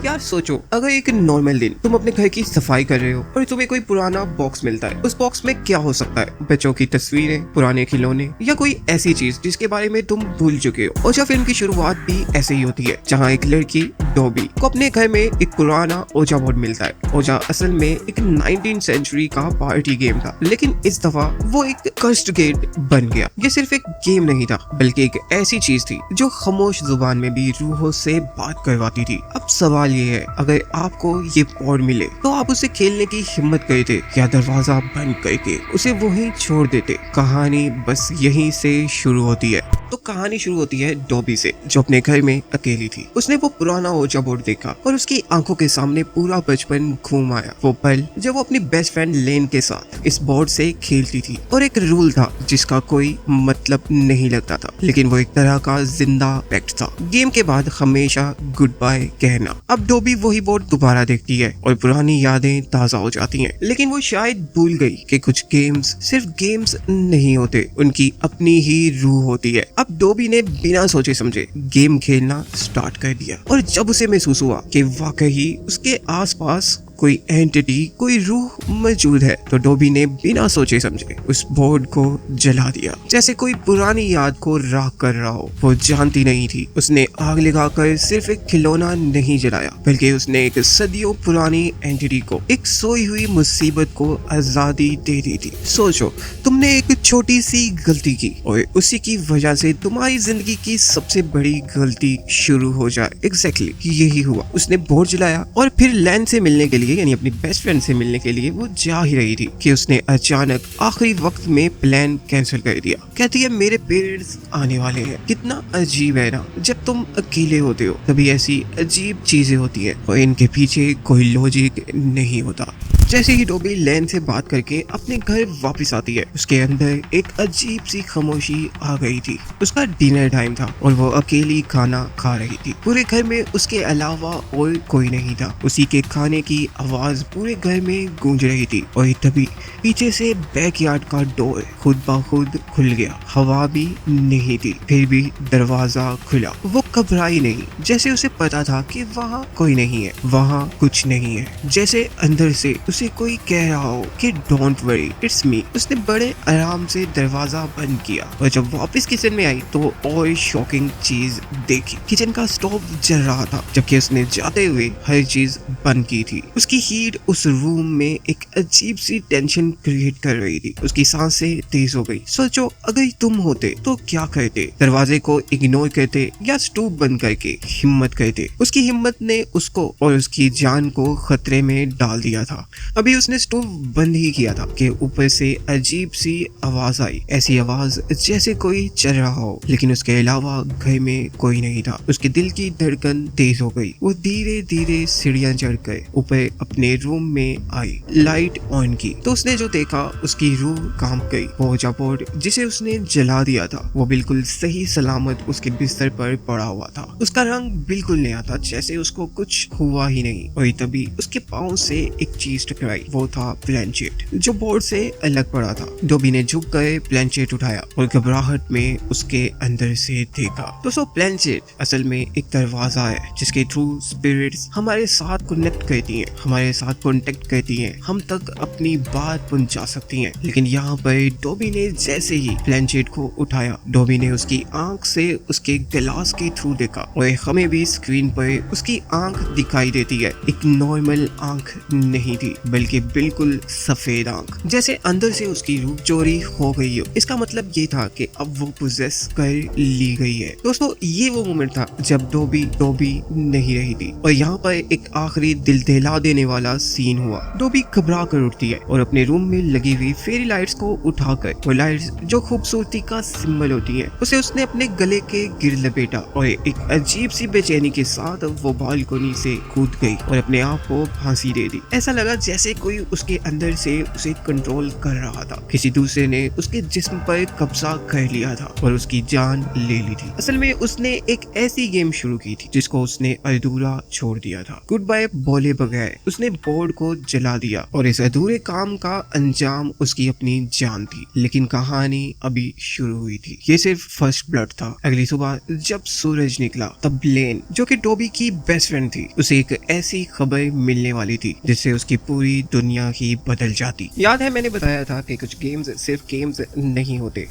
यार सोचो, अगर एक नॉर्मल दिन तुम अपने घर की सफाई कर रहे हो और तुम्हें कोई पुराना बॉक्स मिलता है, उस बॉक्स में क्या हो सकता है? बच्चों की तस्वीरें, पुराने खिलौने या कोई ऐसी चीज जिसके बारे में तुम भूल चुके हो। ओजा फिल्म की शुरुआत भी ऐसे ही होती है, जहाँ एक लड़की डॉबी को अपने घर में एक पुराना ओजा बोर्ड मिलता है। ओजा असल में एक 19th सेंचुरी का पार्टी गेम था, लेकिन इस दफा वो एक कर्स्ड गेट बन गया। ये सिर्फ एक गेम नहीं था, बल्कि एक ऐसी चीज थी जो खामोश जुबान में भी रूहों से बात करवाती थी। अब सवाल ये है, अगर आपको ये बोर्ड मिले तो आप उसे खेलने की हिम्मत करते या दरवाजा बंद करके उसे वहीं छोड़ देते? कहानी बस यहीं से शुरू होती है। तो कहानी शुरू होती है डॉबी से, जो अपने घर में अकेली थी। उसने वो पुराना ओजा बोर्ड देखा और उसकी आंखों के सामने पूरा बचपन घूम आया। वो पल जब वो अपनी बेस्ट फ्रेंड लेन के साथ इस बोर्ड से खेलती थी, और एक रूल था जिसका कोई मतलब नहीं लगता था, लेकिन वो एक तरह का जिंदा फैक्ट था। गेम के बाद हमेशा गुड बाय कहना। अब डॉबी वही बोर्ड दोबारा देखती है और पुरानी यादें ताजा हो जाती हैं, लेकिन वो शायद भूल गई कि कुछ गेम्स सिर्फ गेम्स नहीं होते, उनकी अपनी ही रूह होती है। अब डॉबी ने बिना सोचे समझे गेम खेलना स्टार्ट कर दिया, और जब उसे महसूस हुआ कि वाकई उसके आसपास कोई एंटिटी, कोई रूह मौजूद है, तो डॉबी ने बिना सोचे समझे उस बोर्ड को जला दिया, जैसे कोई पुरानी याद को राख कर रहा हो। वो जानती नहीं थी, उसने आग लगाकर सिर्फ एक खिलौना नहीं जलाया, बल्कि उसने एक सदियों पुरानी एंटिटी को, एक सोई हुई मुसीबत को आजादी दे दी थी। सोचो, तुमने एक छोटी सी गलती की और उसी की वजह से तुम्हारी जिंदगी की सबसे बड़ी गलती शुरू हो जाए। एग्जैक्टली यही हुआ। उसने बोर्ड जलाया और फिर लैन से मिलने के लिए, यानी अपनी बेस्ट फ्रेंड से मिलने के लिए वो जा ही रही थी कि उसने अचानक आखिरी वक्त में प्लान कैंसिल कर दिया। कहती है, मेरे पेरेंट्स आने वाले हैं। कितना अजीब है ना, जब तुम अकेले होते हो तभी ऐसी अजीब चीजें होती हैं और इनके पीछे कोई लॉजिक नहीं होता। जैसे ही डॉबी लैन से बात करके अपने घर वापस आती है, उसके अंदर एक अजीब सी खामोशी आ गई थी। उसका डिनर टाइम था और वो अकेली खाना खा रही थी। पूरे घर में उसके अलावा और कोई नहीं था। उसी के खाने की आवाज पूरे घर में गूंज रही थी, और तभी पीछे से बैकयार्ड का डोर खुद ब खुद खुल गया। हवा भी नहीं थी, फिर भी दरवाजा खुला। वो घबराई नहीं, जैसे उसे पता था कि वहाँ कोई नहीं है, वहाँ कुछ नहीं है। जैसे अंदर से उसे कोई कह रहा हो कि डोंट वरी, इट्स मी। उसने बड़े आराम से दरवाजा बंद किया, और जब वापस किचन में आई तो और शॉकिंग चीज देखी। किचन का स्टोव जल रहा था, जबकि उसने जाते हुए हर चीज बंद की थी। उसकी हीट उस रूम में एक अजीब सी टेंशन क्रिएट कर रही थी। उसकी सांसें तेज हो गई। सोचो, अगर तुम होते तो क्या करते? दरवाजे को इग्नोर करते या स्टोव बंद करके हिम्मत करते? उसकी हिम्मत ने उसको और उसकी जान को खतरे में डाल दिया था। अभी उसने स्टोव बंद ही किया था कि ऊपर से अजीब सी आवाज आई। ऐसी आवाज जैसे कोई चल रहा हो, लेकिन उसके अलावा घर में कोई नहीं था। उसके दिल की धड़कन तेज हो गई। वो धीरे धीरे सीढ़ियां चढ़ कर ऊपर अपने रूम में आई, लाइट ऑन की तो उसने जो देखा, उसकी रूह कांप गई। वो ओजा बोर्ड जिसे उसने जला दिया था, वो बिल्कुल सही सलामत उसके बिस्तर पर पड़ा हुआ था। उसका रंग बिल्कुल नया था, जैसे उसको कुछ हुआ ही नहीं। और तभी उसके पाँव से एक चीज टकराई। वो था प्लेनचेट, जो बोर्ड से अलग पड़ा था। डॉबी ने झुक कर प्लेनचेट उठाया और घबराहट में उसके अंदर से देखा। दोस्तों, प्लेनचेट असल में एक दरवाजा है जिसके थ्रू स्पिरिट्स हमारे साथ कनेक्ट करती हैं, हमारे साथ कांटेक्ट करती हैं, हम तक अपनी बात पहुंचा सकती हैं। लेकिन यहाँ पर डॉबी ने जैसे ही प्लेनचेट को उठाया, डॉबी ने उसकी आंख से उसके गिलास के थ्रू देखा, और हमें भी स्क्रीन पर उसकी आंख दिखाई देती है। एक नॉर्मल आंख नहीं थी, बल्कि बिल्कुल सफेद आंख, जैसे अंदर से उसकी रूह चोरी हो गई हो। इसका मतलब ये था कि अब वो पोजेस कर ली गई है। दोस्तों, ये वो मोमेंट था जब डॉबी नहीं रही थी, और यहाँ पर एक आखिरी दिल दहला देने वाला सीन हुआ। डॉबी घबरा कर उठती है और अपने रूम में लगी हुई फेरी लाइट्स को उठाकर, वो लाइट्स जो खूबसूरती का सिंबल होती है, उसे उसने अपने गले के गिर लपेटा, और एक अजीब सी बेचैनी के साथ वो बालकनी से कूद गई और अपने आप को फांसी दे दी। ऐसा लगा जैसे कोई उसके अंदर से उसे कंट्रोल कर रहा था। किसी दूसरे ने उसके जिस्म पर कब्जा कर लिया था और उसकी जान ले ली थी। असल में उसने एक ऐसी गेम शुरू की थी जिसको उसने अधूरा छोड़ दिया था। गुड बाय बोले बगैर उसने बोर्ड को जला दिया और इस अधूरे काम का अंजाम उसकी अपनी जान थी। लेकिन कहानी अभी शुरू हुई थी। ये सिर्फ फर्स्ट ब्लड था। अगली सुबह जब सूरज निकला तब लेन, जो कि टोबी की बेस्ट फ्रेंड थी, उसे एक ऐसी खबर मिलने वाली थी जिससे उसकी पूरी दुनिया ही बदल जाती। याद है मैंने बताया था कि कुछ गेम्स सिर्फ गेम्स नहीं होते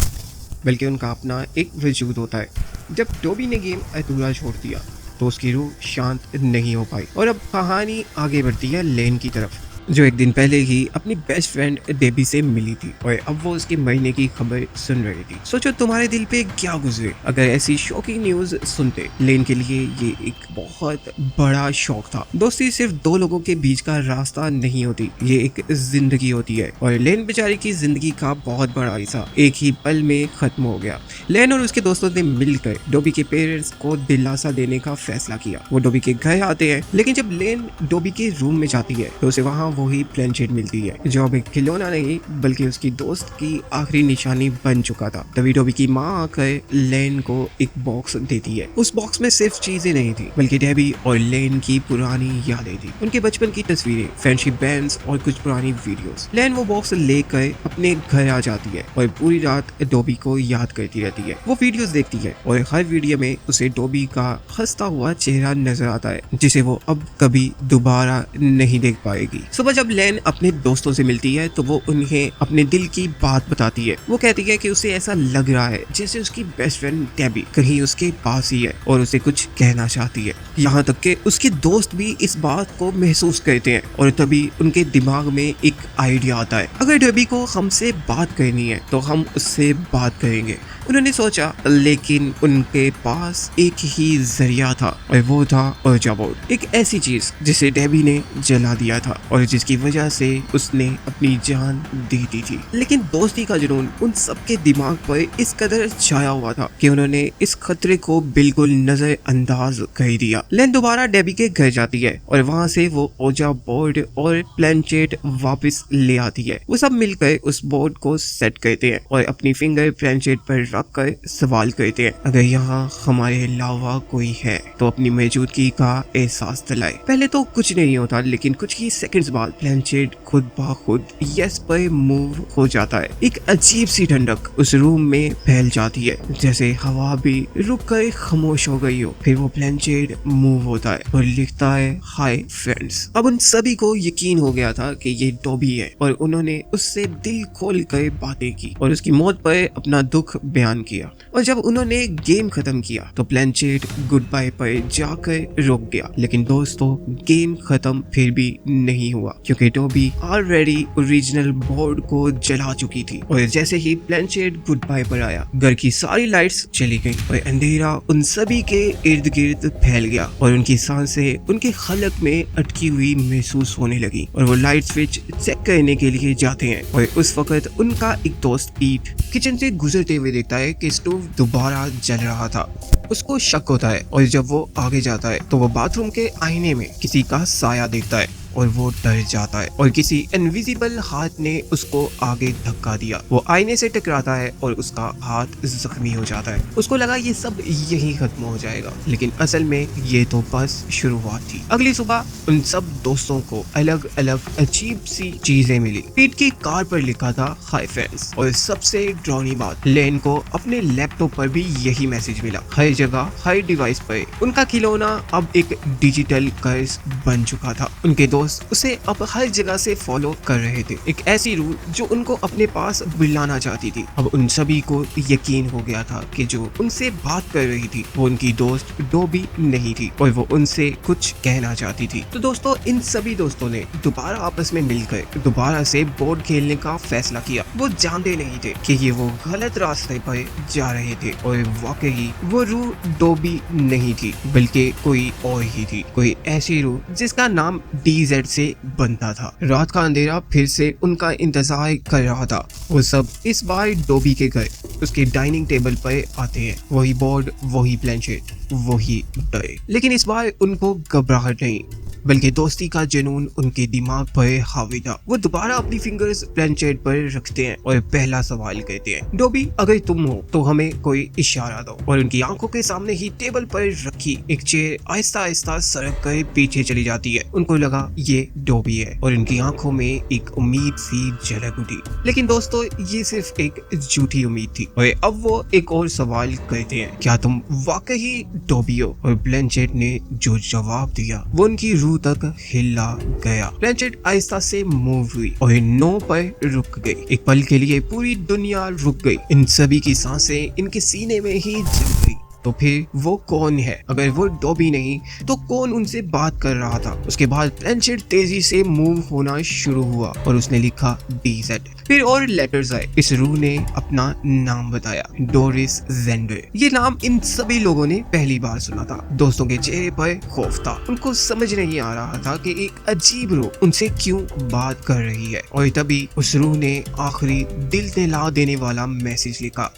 बल्कि उनका अपना एक वजूद होता है। जब टोबी ने गेम अधूरा छोड़ दिया तो उसकी रूह शांत नहीं हो पाई और अब कहानी आगे बढ़ती है लेन की तरफ, जो एक दिन पहले ही अपनी बेस्ट फ्रेंड डेबी से मिली थी और अब वो उसके मरने की खबर सुन रही थी। सोचो तुम्हारे दिल पे क्या गुजरे अगर ऐसी शॉकिंग न्यूज सुनते। लेन के लिए ये एक बहुत बड़ा शौक था। दोस्ती सिर्फ दो लोगों के बीच का रास्ता नहीं होती, ये एक जिंदगी होती है और लेन बेचारी की जिंदगी का बहुत बड़ा हिस्सा एक ही पल में खत्म हो गया। लेन और उसके दोस्तों ने मिलकर डोबी के पेरेंट्स को दिलासा देने का फैसला किया। वो डोबी के घर आते हैं, लेकिन जब लेन डोबी के रूम में जाती है तो उसे वहाँ वही प्लेनचेट मिलती है जो अब एक खिलौना नहीं बल्कि उसकी दोस्त की आखिरी निशानी बन चुका था। तभी डोबी की माँ आकर लेन को एक बॉक्स देती है। उस बॉक्स में सिर्फ चीजें नहीं थी बल्कि डेबी और लेन की पुरानी यादें थी, उनके बचपन की तस्वीरें, फ्रेंडशिप बैंड्स और कुछ पुरानी वीडियोस। लेन वो बॉक्स लेकर अपने घर आ जाती है और पूरी रात डोबी को याद करती रहती है। वो वीडियोस देखती है और हर वीडियो में उसे डोबी का हंसता हुआ चेहरा नजर आता है जिसे वो अब कभी दोबारा नहीं देख पाएगी। सुबह जब लेन अपने दोस्तों से मिलती है तो वो उन्हें अपने दिल की बात बताती है। वो कहती है कि उसे ऐसा लग रहा है जैसे उसकी बेस्ट फ्रेंड डेबी कहीं उसके पास ही है और उसे कुछ कहना चाहती है। यहाँ तक कि उसके दोस्त भी इस बात को महसूस करते हैं और तभी उनके दिमाग में एक आइडिया आता है, अगर डेबी को हमसे बात करनी है तो हम उससे बात करेंगे। उन्होंने सोचा, लेकिन उनके पास एक ही जरिया था और वो था ओजा बोर्ड, एक ऐसी चीज जिसे डेबी ने जला दिया था और जिसकी वजह से उसने अपनी जान दे दी थी। लेकिन दोस्ती का जुनून उन सबके दिमाग पर इस कदर छाया हुआ था कि उन्होंने इस खतरे को बिल्कुल नजरअंदाज कर दिया। लेन दोबारा डेबी के घर जाती है और वहाँ से वो ओजा बोर्ड और प्लेनचेट वापस ले आती है। वो सब मिलकर उस बोर्ड को सेट करते हैं और अपनी फिंगर प्लेनचेट पर रख कर सवाल करते हैं, अगर यहाँ हमारे अलावा कोई है तो अपनी मौजूदगी का एहसास दिलाए। पहले तो कुछ नहीं होता, लेकिन कुछ ही सेकंड्स बाद प्लेनचेट खुद ब खुद यस पर मूव हो जाता है। एक अजीब सी ठंडक उस रूम में फैल जाती है, जैसे हवा भी रुक कर खामोश हो गई हो। फिर वो प्लेनचेट मूव होता है और लिखता है, हाय फ्रेंड्स। अब उन सभी को यकीन हो गया था कि ये डोबी है और उन्होंने उससे दिल खोल कर बातें की और उसकी मौत पर अपना दुख बयान किया। और जब उन्होंने गेम खत्म किया तो प्लेनचेट गुड बाय पर जाकर रुक गया। लेकिन दोस्तों, गेम खत्म फिर भी नहीं हुआ क्योंकि डोबी ऑलरेडी ओरिजिनल बोर्ड को जला चुकी थी और जैसे ही प्लेनचेट गुड बाय पर आया, घर की सारी लाइट्स चली गई और अंधेरा उन सभी के इर्द गिर्द फैल गया और उनकी सांसें उनके खलक में अटकी हुई महसूस होने लगी और वो लाइट स्विच चेक करने के लिए जाते हैं और उस वक्त उनका एक दोस्त पीट किचन से गुजरते हुए देखता है कि स्टोव दोबारा जल रहा था। उसको शक होता है और जब वो आगे जाता है तो वो बाथरूम के आईने में किसी का साया देखता है और वो डर जाता है और किसी इनविजिबल हाथ ने उसको आगे धक्का दिया। वो आईने से टकराता है और उसका हाथ जख्मी हो जाता है। उसको लगा ये सब यहीं खत्म हो जाएगा, लेकिन असल में ये तो बस शुरुआत थी। अगली सुबह उन सब दोस्तों को अलग अलग अजीब सी चीजें मिली। पीट की कार पर लिखा था, हाय फ्रेंड्स, और सबसे डरावनी बात, लेन को अपने लैपटॉप पर भी यही मैसेज मिला। हर जगह, हर डिवाइस पर उनका खिलौना अब एक डिजिटल कर्स बन चुका था। उनके उसे अब हर जगह से फॉलो कर रहे थे, एक ऐसी रूह जो उनको अपने पास बुलाना चाहती थी। अब उन सभी को यकीन हो गया था कि जो उनसे बात कर रही थी वो उनकी दोस्त डोबी नहीं थी और वो उनसे कुछ कहना चाहती थी। तो दोस्तों, इन सभी दोस्तों ने दोबारा आपस में मिलकर दोबारा से बोर्ड खेलने का फैसला किया। वो जानते नहीं थे कि ये वो गलत रास्ते पर जा रहे थे और वाकई वो रूह डोबी नहीं थी बल्कि कोई और ही थी, कोई ऐसी रूह जिसका नाम DZ से बनता था। रात का अंधेरा फिर से उनका इंतजार कर रहा था। वो सब इस बार डोबी के घर उसके डाइनिंग टेबल पर आते हैं। वही बोर्ड, वही प्लेनचेट, वही डर, लेकिन इस बार उनको घबराहट नहीं, बल्कि दोस्ती का जुनून उनके दिमाग पर हावी था। वो दोबारा अपनी फिंगर्स प्लेनचेट पर रखते हैं और पहला सवाल कहते हैं, डोबी अगर तुम हो तो हमें कोई इशारा दो। और उनकी आंखों के सामने ही टेबल पर रखी एक चेयर आहिस्ता आहिस्ता सरक कर पीछे चली जाती है। उनको लगा ये डोबी है और उनकी आंखों में एक उम्मीद सी झलक उठी। लेकिन दोस्तों ये सिर्फ एक झूठी उम्मीद थी और अब वो एक और सवाल करते हैं, क्या तुम वाकई डोबी हो? और ब्लैंचेट ने जो जवाब दिया वो उनकी रूह तक हिला गया। ब्लैंचेट आहिस्ता से मूव हुई और नो पर रुक गई। एक पल के लिए पूरी दुनिया रुक गई। इन सभी की सांसें इनके सीने में ही जम गई। तो फिर वो कौन है? अगर वो डोबी नहीं तो कौन उनसे बात कर रहा था? उसके बाद ब्लैंचेट तेजी से मूव होना शुरू हुआ और उसने लिखा DZ। फिर और लेटर्स आए। इस रूह ने अपना नाम बताया, डोरिस जेंडर। ये नाम इन सभी लोगों ने पहली बार सुना था। दोस्तों के चेहरे पर खौफ था। उनको समझ नहीं आ रहा था कि एक अजीब रूह उनसे क्यों बात कर रही है। और तभी उस रूह ने आखिरी दिल दहला देने वाला मैसेज लिखा,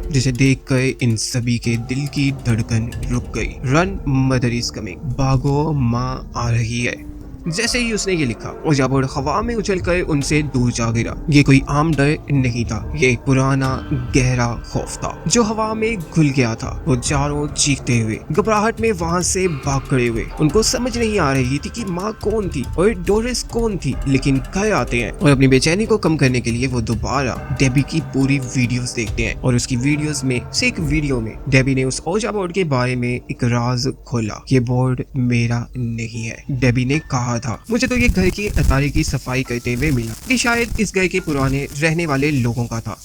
जिसे देखकर इन सभी के दिल की धड़कन रुक गई। Run, mother is coming. भागो, माँ आ रही है। जैसे ही उसने ये लिखा, ओजाबोर्ड हवा में उछलकर उनसे दूर जा गिरा। ये कोई आम डर नहीं था, ये एक पुराना गहरा खौफ था जो हवा में घुल गया था। वो चारों चीखते हुए घबराहट में वहां से भाग खड़े हुए। उनको समझ नहीं आ रही थी कि माँ कौन थी और डोरिस कौन थी। लेकिन घर आते हैं और अपनी बेचैनी को कम करने के लिए वो दोबारा डेबी की पूरी वीडियोस देखते हैं। और उसकी वीडियोस में से एक वीडियो में डेबी ने उस ओजाबोर्ड के बारे में एक राज खोला। ये बोर्ड मेरा नहीं है, डेबी ने कहा था। मुझे तो ये घर की अटारी की सफाई करते हुए मिला कि शायद इस घर के पुराने रहने वाले लोगों का था।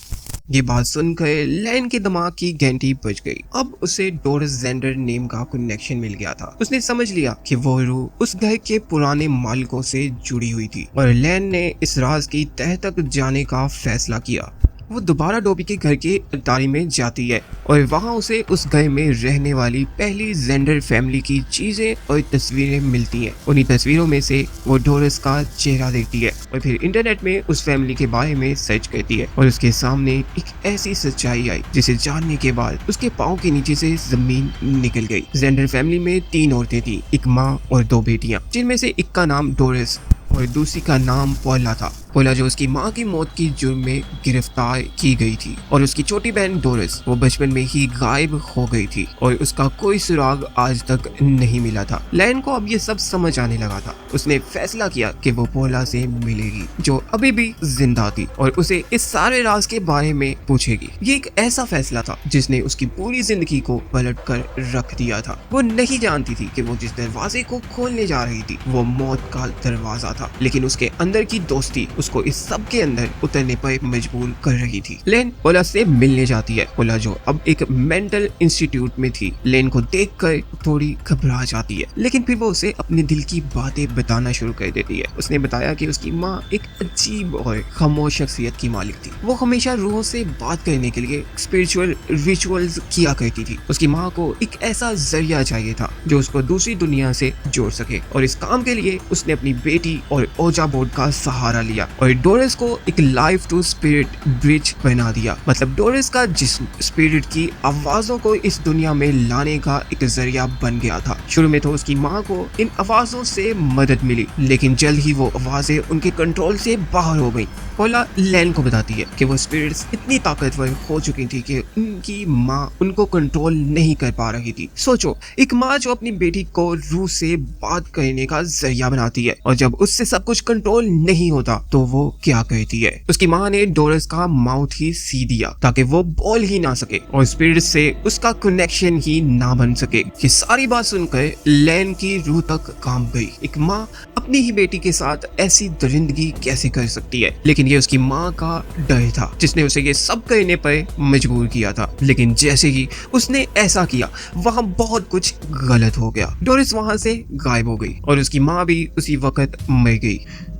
ये बात सुनकर लैन के दिमाग की घंटी बज गई। अब उसे डोरिस जेंडर नेम का कनेक्शन मिल गया था। उसने समझ लिया कि वो रूह उस घर के पुराने मालिकों से जुड़ी हुई थी और लैन ने इस राज की तह तक जाने का फैसला किया। वो दोबारा डोबी के घर की अटारी में जाती है और वहाँ उसे उस घर में रहने वाली पहली जेंडर फैमिली की चीजें और तस्वीरें मिलती हैं। उन्हीं तस्वीरों में से वो डोरिस का चेहरा देखती है और फिर इंटरनेट में उस फैमिली के बारे में सर्च करती है और उसके सामने एक ऐसी सच्चाई आई जिसे जानने के बाद उसके पाँव के नीचे से जमीन निकल गई। जेंडर फैमिली में 3 औरतें थी, एक माँ और 2 बेटियां, जिनमें से एक का नाम डोरिस और दूसरी का नाम पौला था। पौला जो उसकी माँ की मौत की जुर्म में गिरफ्तार की गई थी और उसकी छोटी बहन डोरिस वो बचपन में ही गायब हो गई थी और उसका कोई सुराग आज तक नहीं मिला था। लैन को अब ये सब समझ आने लगा था। उसने फैसला किया कि वो पौला से मिलेगी जो अभी भी जिंदा थी और उसे इस सारे राज के बारे में पूछेगी। ये एक ऐसा फैसला था जिसने उसकी पूरी जिंदगी को पलट कर रख दिया था। वो नहीं जानती थी कि वो जिस दरवाजे को खोलने जा रही थी वो मौत का दरवाजा था, लेकिन उसके अंदर की दोस्ती उसको इस सब के अंदर उतरने पर मजबूर कर रही थी। लेन पोला से मिलने जाती है। पोला जो अब एक मेंटल इंस्टीट्यूट में थी, लेन को देखकर थोड़ी घबरा जाती है, लेकिन फिर वो उसे अपने दिल की बातें बताना शुरू कर देती है। उसने बताया कि उसकी माँ एक अजीब और खामोश शख्सियत की मालिक थी। वो हमेशा रूहों से बात करने के लिए स्पिरिचुअल रिचुअल्स किया करती थी। उसकी माँ को एक ऐसा जरिया चाहिए था जो उसको दूसरी दुनिया से जोड़ सके और इस काम के लिए उसने अपनी बेटी और ओजाबोर्ड का सहारा लिया और डोरिस को एक लाइफ टू स्पिरिट ब्रिज बना दिया। मतलब डोरिस का जिस्म स्पिरिट की आवाजों को इस दुनिया में लाने का एक जरिया बन गया था। शुरू में तो उसकी माँ को इन आवाजों से मदद मिली, लेकिन जल्द ही वो आवाजें उनके कंट्रोल से बाहर हो गई। पोला लैन को बताती है कि वो स्पिरिट्स इतनी ताकतवर हो चुकी थी कि उनकी माँ उनको कंट्रोल नहीं कर पा रही थी। सोचो, एक माँ जो अपनी बेटी को रूह से बात करने का जरिया बनाती है और जब उससे सब कुछ कंट्रोल नहीं होता तो वो क्या कहती है। उसकी माँ ने डोरिस का माउथ ही सी दिया ताकि वो बोल ही ना सके और स्पिरिट से उसका कनेक्शन ही ना बन सके। ये सारी बात सुनकर लैन की रूह तक कांप गई। एक माँ अपनी ही बेटी के साथ ऐसी दरिंदगी कैसे कर सकती है, लेकिन ये उसकी माँ का डर था जिसने उसे ये सब करने पर मजबूर किया था। लेकिन जैसे ही उसने ऐसा किया वहाँ बहुत कुछ गलत हो गया। डोरिस वहाँ से गायब हो गई और उसकी माँ भी उसी वक्त मर गई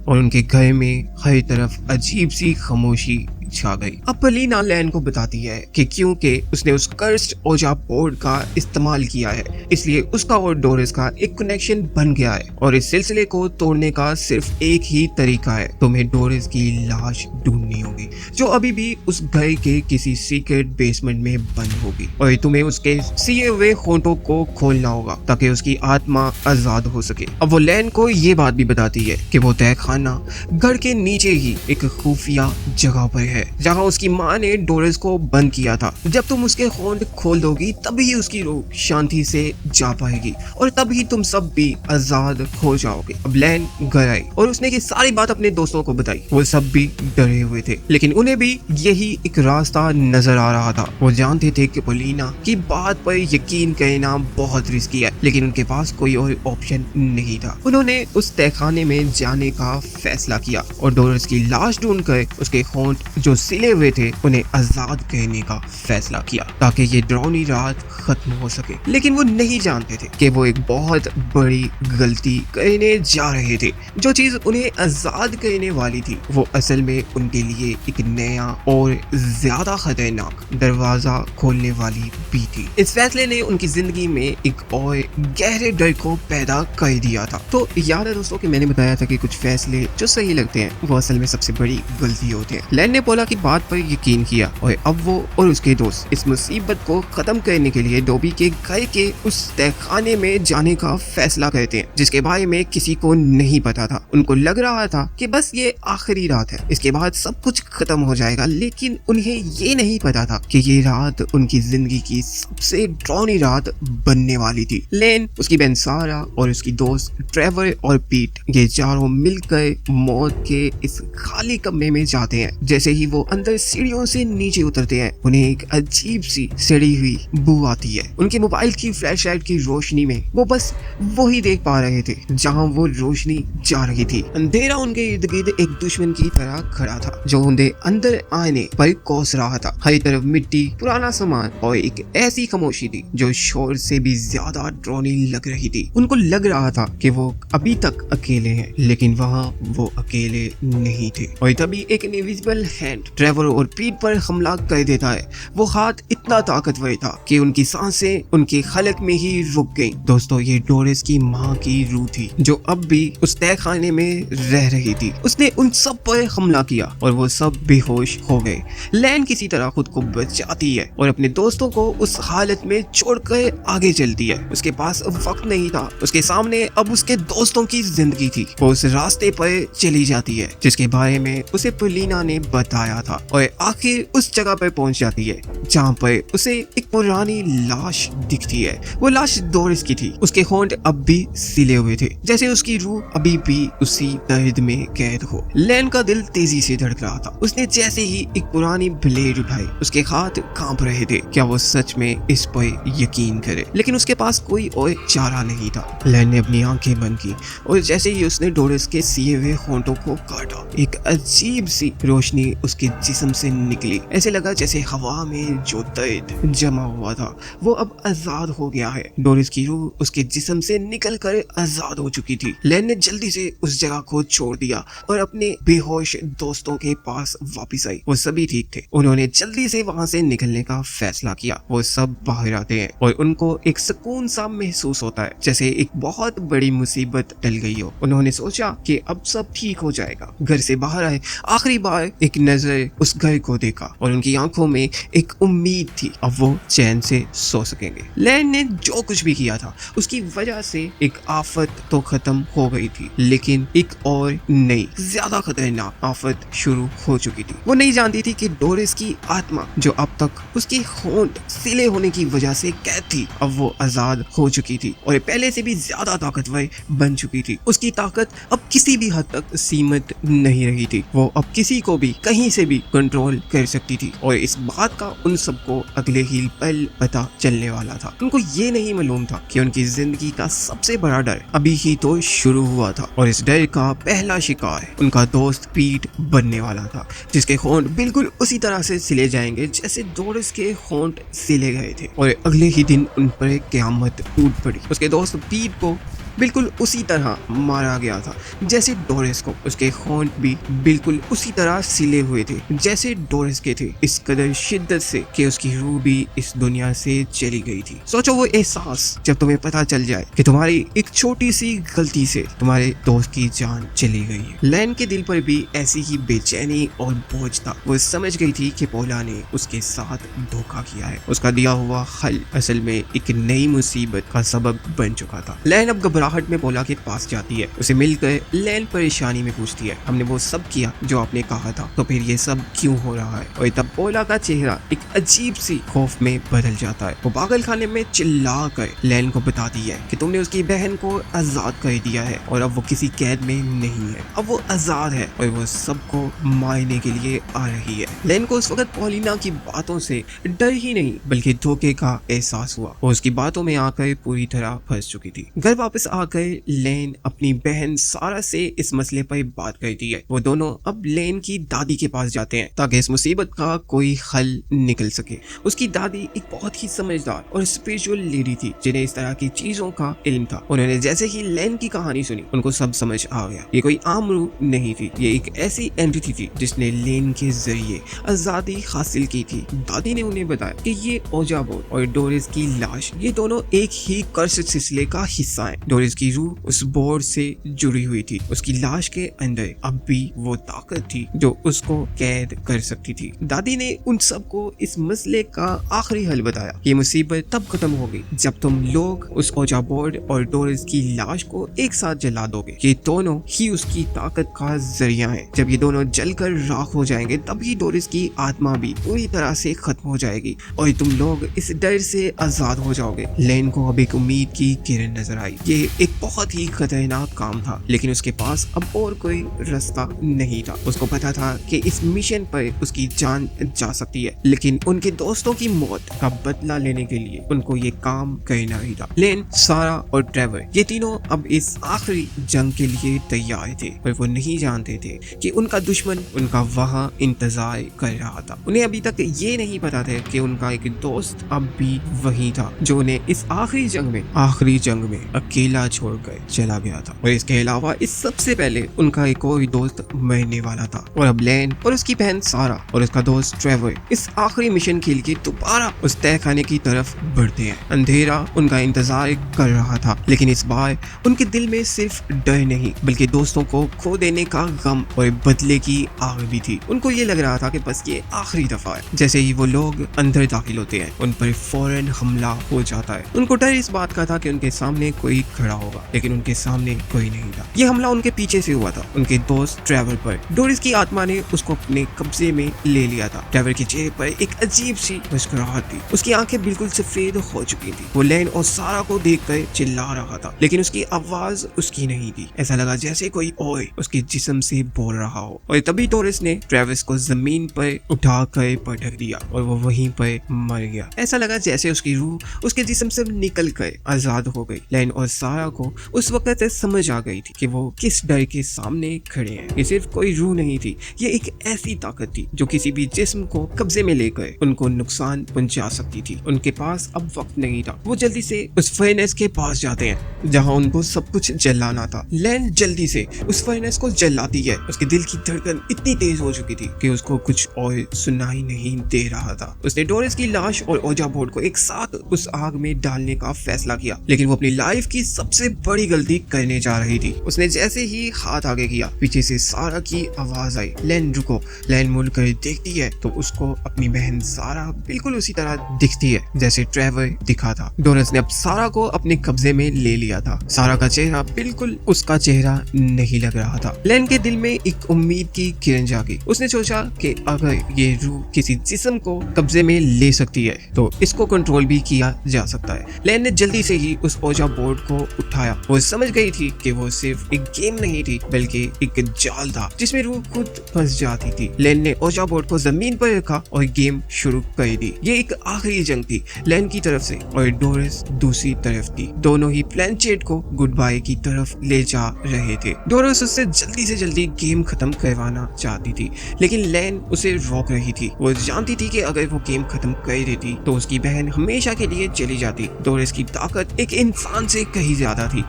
और उनके घर में हर तरफ अजीब सी खामोशी छा गई। अब पलीना लैन को बताती है कि क्योंकि उसने उस कर्स्ड ओजा बोर्ड का इस्तेमाल किया है, इसलिए उसका और डोरिस का एक कनेक्शन बन गया है और इस सिलसिले को तोड़ने का सिर्फ एक ही तरीका है, तुम्हें डोरिस की लाश ढूंढनी होगी जो अभी भी उस घर के किसी सीक्रेट बेसमेंट में बंद होगी और तुम्हें उसके सिए हुए होंठों को खोलना होगा ताकि उसकी आत्मा आजाद हो सके। अब वो लैन को ये बात भी बताती है कि वो तहखाना घर के नीचे ही एक खुफिया जगह पर है जहाँ उसकी माँ ने डोरिस को बंद किया था। जब तुम उसके होंठ खोल दोगी तभी उसकी रूह शांति से जा पाएगी और तभी तुम सब भी आजाद हो जाओगे। अब लैन घर आई और उसने ये सारी बात अपने दोस्तों को बताई। वो सब भी डरे हुए थे लेकिन उन्हें भी यही एक रास्ता नजर आ रहा था। वो जानते थे कि पलीना की बात पर यकीन करना बहुत रिस्की है लेकिन उनके पास कोई और ऑप्शन नहीं था। उन्होंने उस तहखाने में जाने का फैसला किया और डोरिस की लाश ढूंढकर उसके होंठ जो सिले हुए थे उन्हें आजाद करने का फैसला किया ताकि ये डरावनी रात खत्म हो सके। लेकिन वो नहीं जानते थे कि वो एक बहुत बड़ी गलती करने जा रहे थे। जो चीज उन्हें आजाद करने वाली थी वो असल में उनके लिए एक नया और ज्यादा खतरनाक दरवाजा खोलने वाली भी थी। इस फैसले ने उनकी जिंदगी में एक और गहरे डर को पैदा कर दिया था। तो याद है दोस्तों कि मैंने बताया था कि कुछ फैसले जो सही लगते हैं वो असल में सबसे बड़ी गलती होती है। लैन ने पोला की बात पर यकीन किया और अब वो और उसके दोस्त इस मुसीबत को खत्म करने के लिए डोबी के घर के उस तहखाने में जाने का फैसला करते हैं जिसके बारे में किसी को नहीं पता था। उनको लग रहा था कि बस ये आखिरी रात है, इसके बाद सब कुछ खत्म हो जाएगा, लेकिन उन्हें ये नहीं पता था कि ये रात उनकी जिंदगी की सबसे डरावनी रात बनने वाली थी। लेन, उसकी बहन सारा और उसकी दोस्त ट्रेवर और पीट ये चारों मिलकर मौत के इस खाली कमरे में जाते हैं। जैसे ही वो अंदर सीढ़ियों से नीचे उतरते हैं उन्हें एक अजीब सी सड़ी हुई बू आती है। उनके मोबाइल की फ्लैश लाइट की रोशनी में वो बस वही देख पा रहे थे जहां वो रोशनी जा रही थी। अंधेरा उनके इर्द गिर्द एक दुश्मन की तरह खड़ा था जो उन्हें अंदर आने पर कोस रहा था। हर तरफ मिट्टी, पुराना सामान और एक ऐसी खामोशी थी जो शोर से भी ज्यादा डरावनी लग रही थी। उनको लग रहा था कि वो अभी तक अकेले हैं लेकिन वहाँ वो अकेले नहीं थे। और तभी एक इनविजिबल हैंड ट्रेवर और पीठ पर हमला कर देता है। वो हाथ इतना ताकतवर था कि उनकी सांसें उनके खलक में ही रुक गईं। दोस्तों, ये डोरिस की माँ की रूह थी जो अब भी उस तहखाने में रह रही थी। उसने उन सब पर हमला किया और वो सब बेहोश हो गए। लैन किसी तरह खुद को बचाती है और अपने दोस्तों को उस हालत में छोड़कर आगे चलती है। उसके पास अब वक्त नहीं था, उसके सामने अब उसके दोस्तों की जिंदगी थी। वो उस रास्ते पर चली जाती है जिसके बारे में उसे पलीना ने बताया था और आखिर उस जगह पर पहुंच जाती है जहाँ पर उसे एक पुरानी लाश दिखती है। वो लाश डोरिस की थी। उसके होंठ अब भी सिले हुए थे जैसे उसकी रूह अभी भी उसी दर्द में कैद हो। लैन का दिल तेजी से धड़क रहा था। उसने जैसे ही एक पुरानी ब्लेड उठाई उसके हाथ कांप रहे थे। क्या वो सच में इस पर यकीन करे? लेकिन उसके पास कोई और चारा नहीं था। लैन ने अपनी आंखें बंद की और जैसे ही उसने डोरिस के सिए हुए होंठों को काटा एक अजीब सी रोशनी उसके जिस्म से निकली। ऐसे लगा जैसे हवा में जो दर्द जमा हुआ था वो अब आजाद हो गया है। डोरिस की रूह उसके जिस्म से निकलकर आजाद हो चुकी थी। लैन ने जल्दी से उस जगह को छोड़ दिया और अपने बेहोश दोस्तों के पास वापस आई। वो सभी ठीक थे। उन्होंने जल्दी से वहां से निकलने का फैसला किया। वो सब बाहर आते हैं और उनको एक सुकून सा महसूस होता है जैसे एक बहुत बड़ी मुसीबत टल गई हो। उन्होंने सोचा कि अब सब ठीक हो जाएगा। घर से बाहर आए, आखिरी बार एक नजर उस घर को देखा और उनकी आंखों में एक उम्मीद थी अब वो चैन से सो सकेंगे। लैन ने जो कुछ भी किया था उसकी वजह से एक आफत तो खत्म हो गई थी लेकिन एक और नई ज्यादा खतरनाक आफत शुरू हो चुकी थी। वो नहीं जानती थी कि डोरिस की आत्मा जो अब तक उसके होंठ सिले होने की वजह से कैद थी अब वो आजाद हो चुकी थी और पहले से भी ज्यादा ताकतवर बन चुकी थी। उसकी ताकत अब किसी भी हद तक सीमित नहीं रही थी। वो अब किसी को भी कहीं से भी कंट्रोल कर सकती थी और इस बात का उन सबको अगले ही पल पता चलने वाला था। उनको ये नहीं मालूम था कि उनकी जिंदगी का सबसे बड़ा डर अभी ही तो शुरू हुआ था और इस डर का पहला शिकार उनका दोस्त पीट बनने वाला था जिसके होंठ बिल्कुल उसी तरह से सिले जाएंगे जैसे डोरिस के होंठ सिले गए थे और अगले ही दिन उन पर क़यामत टूट पड़ी। उसके दोस्त पीट को बिल्कुल उसी तरह मारा गया था जैसे डोरिस को। उसके होंठ भी बिल्कुल उसी तरह सिले हुए थे जैसे डोरिस के थे, इस कदर शिद्दत से कि उसकी रूह भी इस दुनिया से चली गई थी। सोचो वो एहसास जब तुम्हें पता चल जाए कि तुम्हारी एक छोटी सी गलती से तुम्हारे दोस्त की जान चली गई है। लैन के दिल पर भी ऐसी ही बेचैनी और बोझ था। वो समझ गई थी कि पोला ने उसके साथ धोखा किया है। उसका दिया हुआ हल असल में एक नई मुसीबत का सबब बन चुका था। लैन अब घबराहट में पोला के पास जाती है। उसे मिलकर लैन परेशानी में पूछती है, हमने वो सब किया जो आपने कहा था, तो फिर ये सब क्यों हो रहा है? और तब पोला का चेहरा एक अजीब सी खौफ में बदल जाता है। वो पागल खाने में चिल्ला कर लैन को बताती है कि तुमने उसकी बहन को आजाद कर दिया है और अब वो किसी कैद में नहीं है, अब वो आजाद है और वो सबको मारने के लिए आ रही है। लैन को उस वक्त पॉलिना की बातों से डर ही नहीं बल्कि धोखे का एहसास हुआ। वो उसकी बातों में आकर पूरी तरह फंस चुकी थी। घर वापस आकर लैन अपनी बहन सारा से इस मसले पर बात करती है। वो दोनों अब लैन की दादी के पास जाते हैं ताकि इस मुसीबत का कोई हल निकल सके। उसकी दादी एक बहुत ही समझदार और स्पिरिचुअल लेडी थी जिन्हें इस तरह की चीजों का इल्म था। उन्होंने जैसे ही लैन की कहानी सुनी उनको सब समझ आ गया। ये कोई आम रूह नहीं थी, ये एक ऐसी एंटिटी थी जिसने लैन के जरिए आजादी हासिल की थी। दादी ने उन्हें बताया कि ये ओजाबोर और डोरिस की लाश ये दोनों एक ही कर्स सिलसिले का हिस्सा है। डोरिस की रूह उस बोर्ड से जुड़ी हुई थी। उसकी लाश के अंदर अब भी वो ताकत थी जो उसको कैद कर सकती थी। दादी ने उन सबको इस मसले का आखिरी हल बताया। ये मुसीबत तब खत्म होगी जब तुम लोग उस ओजा बोर्ड और डोरिस की लाश को एक साथ जला दोगे। ये दोनों ही उसकी ताकत का जरिया है। जब ये दोनों जलकर राख हो जाएंगे तभी डोरिस की आत्मा भी पूरी तरह से खत्म हो जाएगी और तुम लोग इस डर से आजाद हो जाओगे। लैन को अब एक उम्मीद की किरण नजर आई। ये एक बहुत ही खतरनाक काम था लेकिन उसके पास अब और कोई रास्ता नहीं था। उसको पता था कि इस मिशन पर उसकी जान जा सकती है लेकिन उनके दोस्तों की मौत का बदला लेने के लिए उनको ये काम करना ही था। लैन, सारा और ट्रेवर ये तीनों अब इस आखिरी जंग के लिए तैयार थे पर वो नहीं जानते थे कि उनका दुश्मन उनका वहाँ इंतजार कर रहा था। उन्हें अभी तक ये नहीं पता था कि उनका एक दोस्त अब भी वही था जो उन्हें इस आखिरी जंग में अकेला छोड़कर चला गया था। और इसके अलावा इस सबसे पहले उनका एक और दोस्त मरने वाला था। और अब लैन और उसकी बहन सारा और उसका दोस्त ट्रेवर इस आखिरी मिशन के लिए दोबारा उस तहखाने की तरफ बढ़ते हैं। अंधेरा उनका इंतजार कर रहा था लेकिन इस बार उनके दिल में सिर्फ डर नहीं बल्कि दोस्तों को खो देने का गम और बदले की आग भी थी। उनको ये लग रहा था कि बस ये आखिरी दफा है। जैसे ही वो लोग अंदर दाखिल होते हैं उन पर फौरन हमला हो जाता है। उनको डर इस बात का था कि उनके सामने कोई खड़ा होगा लेकिन उनके सामने कोई नहीं था। ये हमला उनके पीछे से हुआ था, उनके दोस्त ट्रेवर पर। डोरिस की आत्मा ने उसको अपने कब्जे में ले लिया था। ट्रेवर के चेहरे पर एक अजीब सी मुस्कुराहट थी। उसकी आंखें बिल्कुल सफेद हो चुकी थी। वो लैन और सारा को देखकर चिल्ला रहा था लेकिन उसकी आवाज उसकी नहीं थी। ऐसा लगा जैसे कोई और उसके जिस्म से बोल रहा हो। और तभी डोरिस ने ट्रेविस को जमीन पर उठाकर पटक दिया और वो वहीं पर मर गया। ऐसा लगा जैसे उसकी रूह उसके जिस्म से निकल कर आजाद हो गई। लैन और सारा को उस वक्त समझ आ गई थी कि वो किस डर के सामने खड़े हैं। ये सिर्फ कोई रूह नहीं थी, ये एक ऐसी ताकत थी जो किसी भी जिस्म को कब्जे में लेकर उनको नुकसान पहुंचा सकती थी। उनके पास अब वक्त नहीं था। वो जल्दी से उस फर्नेस के पास जाते हैं जहां उनको सब कुछ जलाना था। लैन जल्दी से उस फर्नेस को जलाती है। उसके दिल की धड़कन इतनी तेज हो चुकी थी कि उसको कुछ और सुनाई नहीं दे रहा था। उसने डोरिस की लाश और ओजा बोर्ड को एक साथ उस आग में डालने का फैसला किया लेकिन वो अपनी लाइफ की सबसे बड़ी गलती करने जा रही थी। उसने जैसे ही हाथ आगे किया पीछे से सारा की आवाज आई, लैन रुको। लैन मुड़ कर देखती है तो उसको अपनी बहन सारा बिल्कुल उसी तरह दिखती है जैसे ट्रेवर दिखा था। डोरिस ने अब सारा को अपने कब्जे में ले लिया था। सारा का चेहरा बिल्कुल उसका चेहरा नहीं लग रहा था। लैन के दिल में एक उम्मीद की किरण जागी। उसने सोचा कि अगर ये रूह किसी जिस्म को कब्जे में ले सकती है तो इसको कंट्रोल भी किया जा सकता है। लैन ने जल्दी से ही उस ओजा बोर्ड को उठाया। वो समझ गई थी कि वो सिर्फ एक गेम नहीं थी बल्कि एक जाल था जिसमें रूह खुद फंस जाती थी। लैन ने ओजा बोर्ड को जमीन पर रखा और गेम शुरू कर दी। ये एक आखिरी जंग थी, लैन की तरफ से और डोरिस दूसरी तरफ थी। दोनों ही प्लेनचेट को गुड बाय की तरफ ले जा रहे थे। डोरिस उससे जल्दी से जल्दी गेम खत्म करवाना चाहती थी लेकिन लैन उसे रोक रही थी। वो जानती थी कि अगर वो गेम खत्म कर देती तो उसकी बहन हमेशा के लिए चली जाती। डोरिस की ताकत एक इंसान से कहीं ज्यादा थी।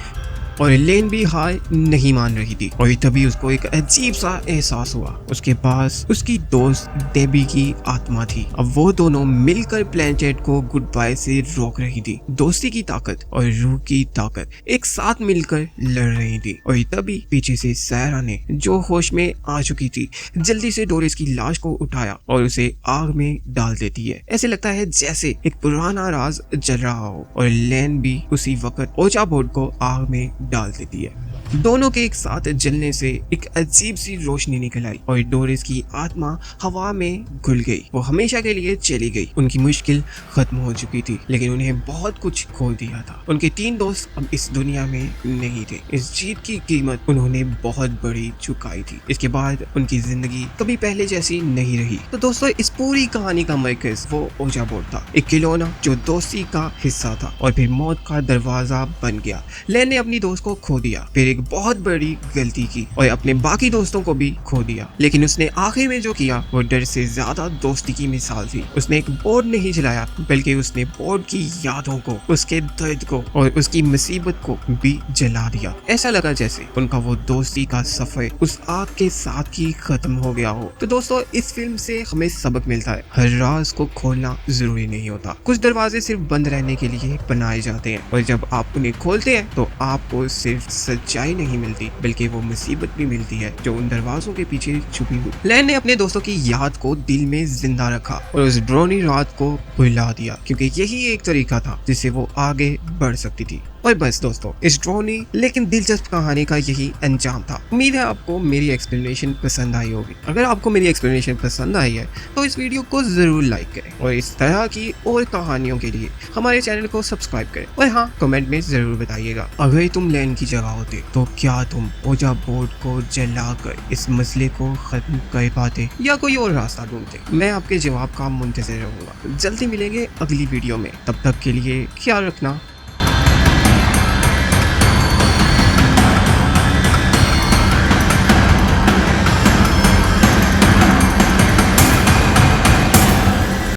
और लेन भी हार नहीं मान रही थी और तभी उसको एक अजीब सा एहसास हुआ। उसके पास उसकी दोस्त डेबी की आत्मा थी। अब वो दोनों मिलकर प्लेनेट को गुड बाय से रोक रही थी। दोस्ती की ताकत और रूह की ताकत एक साथ मिलकर लड़ रही थी और तभी पीछे से सायरा ने, जो होश में आ चुकी थी, जल्दी से डोरिस की लाश को उठाया और उसे आग में डाल देती है। ऐसे लगता है जैसे एक पुराना राज जल रहा हो और लेन भी उसी वक्त ओजा बोर्ड को आग में डाल देती है। दोनों के एक साथ जलने से एक अजीब सी रोशनी निकल आई और डोरिस की आत्मा हवा में घुल गई। वो हमेशा के लिए चली गई। उनकी मुश्किल खत्म हो चुकी थी, लेकिन उन्हें बहुत कुछ खो दिया था। उनके 3 दोस्त अब इस दुनिया में नहीं थे। इस जीत की कीमत उन्होंने बहुत बड़ी चुकाई थी। इसके बाद उनकी जिंदगी कभी पहले जैसी नहीं रही। तो दोस्तों, इस पूरी कहानी का मरकज वो ओजा बोर्ड था, एक खिलौना जो दोस्ती का हिस्सा था और फिर मौत का दरवाजा बन गया। लेन ने अपनी दोस्त को खो दिया, फिर एक बहुत बड़ी गलती की और अपने बाकी दोस्तों को भी खो दिया। लेकिन उसने आखिर में जो किया वो डर से ज्यादा दोस्ती की मिसाल थी। उसने एक बोर्ड नहीं जलाया, बल्कि उसने बोर्ड की यादों को, उसके दर्द को और उसकी मुसीबत को भी जला दिया। ऐसा लगा जैसे उनका वो दोस्ती का सफर उस आग के साथ ही खत्म हो गया हो। तो दोस्तों, इस फिल्म से हमें सबक मिलता है, हर राज को खोलना जरूरी नहीं होता। कुछ दरवाजे सिर्फ बंद रहने के लिए बनाए जाते हैं और जब आप उन्हें खोलते हैं तो आपको सिर्फ सच्चाई नहीं मिलती, बल्कि वो मुसीबत भी मिलती है जो उन दरवाजों के पीछे छुपी हुई। लेन ने अपने दोस्तों की याद को दिल में जिंदा रखा और उस ड्रोनी रात को भुला दिया, क्योंकि यही एक तरीका था जिससे वो आगे बढ़ सकती थी। और बस दोस्तों, इस ड्रोनी लेकिन दिलचस्प कहानी का यही अंजाम था। उम्मीद है आपको मेरी एक्सप्लेनेशन पसंद आई होगी। अगर आपको मेरी एक्सप्लेनेशन पसंद आई है तो इस वीडियो को जरूर लाइक करें और इस तरह की और कहानियों के लिए हमारे चैनल को सब्सक्राइब करें। और हाँ, कमेंट में जरूर बताइएगा, अगर तुम लेन की जगह होते तो क्या तुम ओजा बोर्ड को जलाकर इस मसले को खत्म कर पाते या कोई और रास्ता ढूंढते? मैं आपके जवाब का मुंतजर रहूंगा। जल्दी मिलेंगे अगली वीडियो में, तब तक के लिए ख्याल रखना।